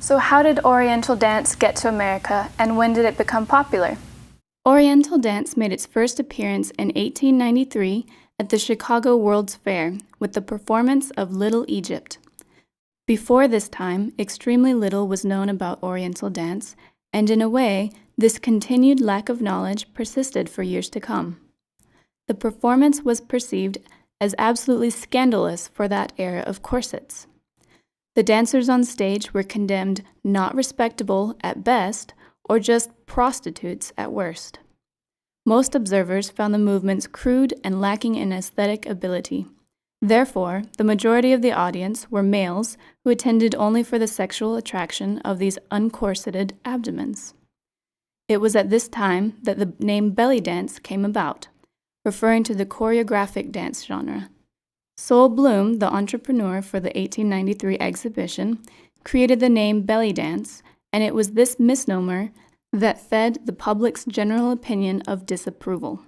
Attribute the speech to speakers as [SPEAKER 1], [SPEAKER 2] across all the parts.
[SPEAKER 1] So how did Oriental dance get to America, and when did it become popular? Oriental dance made its first appearance in 1893 at the Chicago World's Fair with the performance of Little Egypt. Before this time, extremely little was known about Oriental dance, and in a way, this continued lack of knowledge persisted for years to come. The performance was perceived as absolutely scandalous for that era of corsets. The dancers on stage were condemned not respectable at best, or just prostitutes at worst. Most observers found the movements crude and lacking in aesthetic ability. Therefore, the majority of the audience were males who attended only for the sexual attraction of these uncorseted abdomens. It was at this time that the name belly dance came about, referring to the choreographic dance genre. Sol Bloom, the entrepreneur for the 1893 exhibition, created the name belly dance, and it was this misnomer that fed the public's general opinion of disapproval.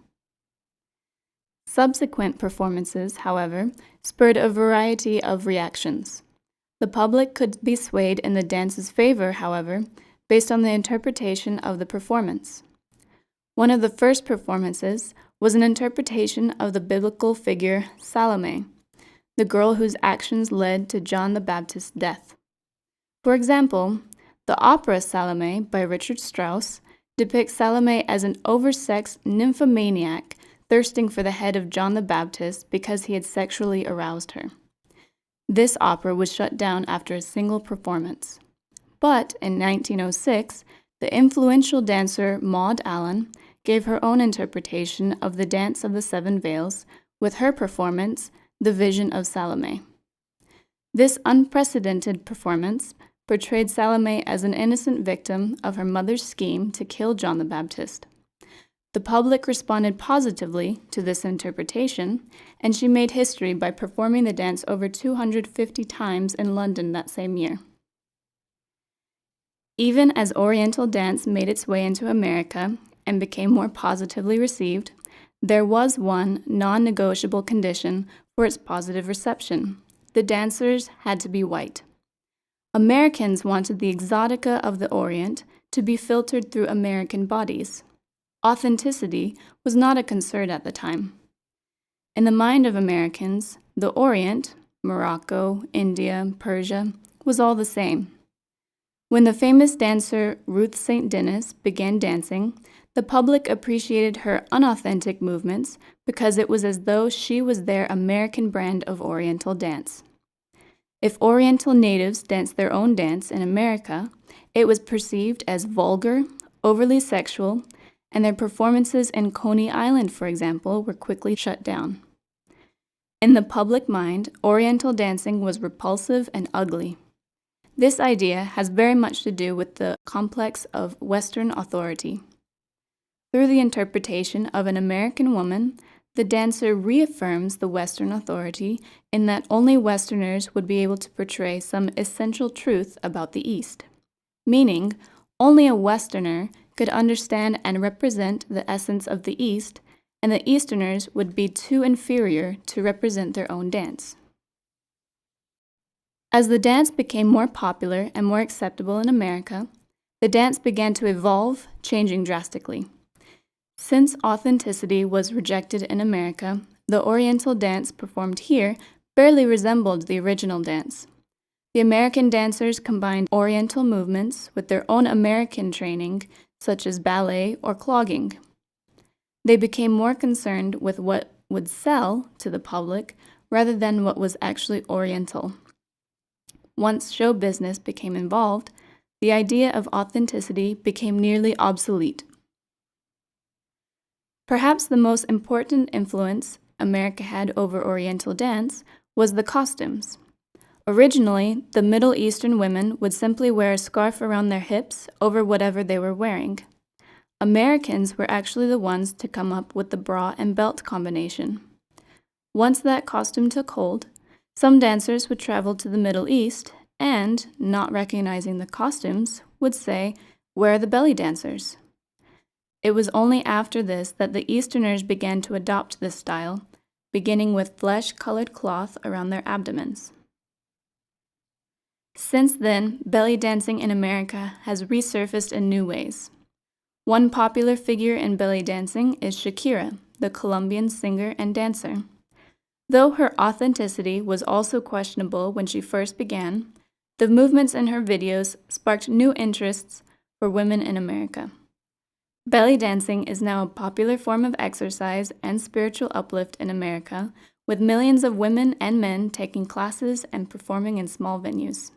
[SPEAKER 1] Subsequent performances, however, spurred a variety of reactions. The public could be swayed in the dance's favor, however, based on the interpretation of the performance. One of the first performances was an interpretation of the biblical figure Salome, the girl whose actions led to John the Baptist's death. For example, the opera Salome by Richard Strauss depicts Salome as an oversexed nymphomaniac thirsting for the head of John the Baptist because he had sexually aroused her. This opera was shut down after a single performance. But in 1906, the influential dancer Maud Allan gave her own interpretation of the Dance of the Seven Veils with her performance, The Vision of Salome. This unprecedented performance portrayed Salome as an innocent victim of her mother's scheme to kill John the Baptist. The public responded positively to this interpretation, and she made history by performing the dance over 250 times in London that same year. Even as Oriental dance made its way into America and became more positively received, there was one non-negotiable condition for its positive reception. The dancers had to be white. Americans wanted the exotica of the Orient to be filtered through American bodies. Authenticity was not a concern at the time. In the mind of Americans, the Orient, Morocco, India, Persia, was all the same. When the famous dancer Ruth St. Denis began dancing, the public appreciated her unauthentic movements because it was as though she was their American brand of Oriental dance. If Oriental natives danced their own dance in America, it was perceived as vulgar, overly sexual, and their performances in Coney Island, for example, were quickly shut down. In the public mind, Oriental dancing was repulsive and ugly. This idea has very much to do with the complex of Western authority. Through the interpretation of an American woman, the dancer reaffirms the Western authority in that only Westerners would be able to portray some essential truth about the East, meaning only a Westerner could understand and represent the essence of the East, and the Easterners would be too inferior to represent their own dance. As the dance became more popular and more acceptable in America, the dance began to evolve, changing drastically. Since authenticity was rejected in America, the Oriental dance performed here barely resembled the original dance. The American dancers combined Oriental movements with their own American training, such as ballet or clogging. They became more concerned with what would sell to the public rather than what was actually Oriental. Once show business became involved, the idea of authenticity became nearly obsolete. Perhaps the most important influence America had over Oriental dance was the costumes. Originally, the Middle Eastern women would simply wear a scarf around their hips over whatever they were wearing. Americans were actually the ones to come up with the bra and belt combination. Once that costume took hold, some dancers would travel to the Middle East and, not recognizing the costumes, would say, "Where are the belly dancers?" It was only after this that the Easterners began to adopt this style, beginning with flesh-colored cloth around their abdomens. Since then, belly dancing in America has resurfaced in new ways. One popular figure in belly dancing is Shakira, the Colombian singer and dancer. Though her authenticity was also questionable when she first began, the movements in her videos sparked new interests for women in America. Belly dancing is now a popular form of exercise and spiritual uplift in America, with millions of women and men taking classes and performing in small venues.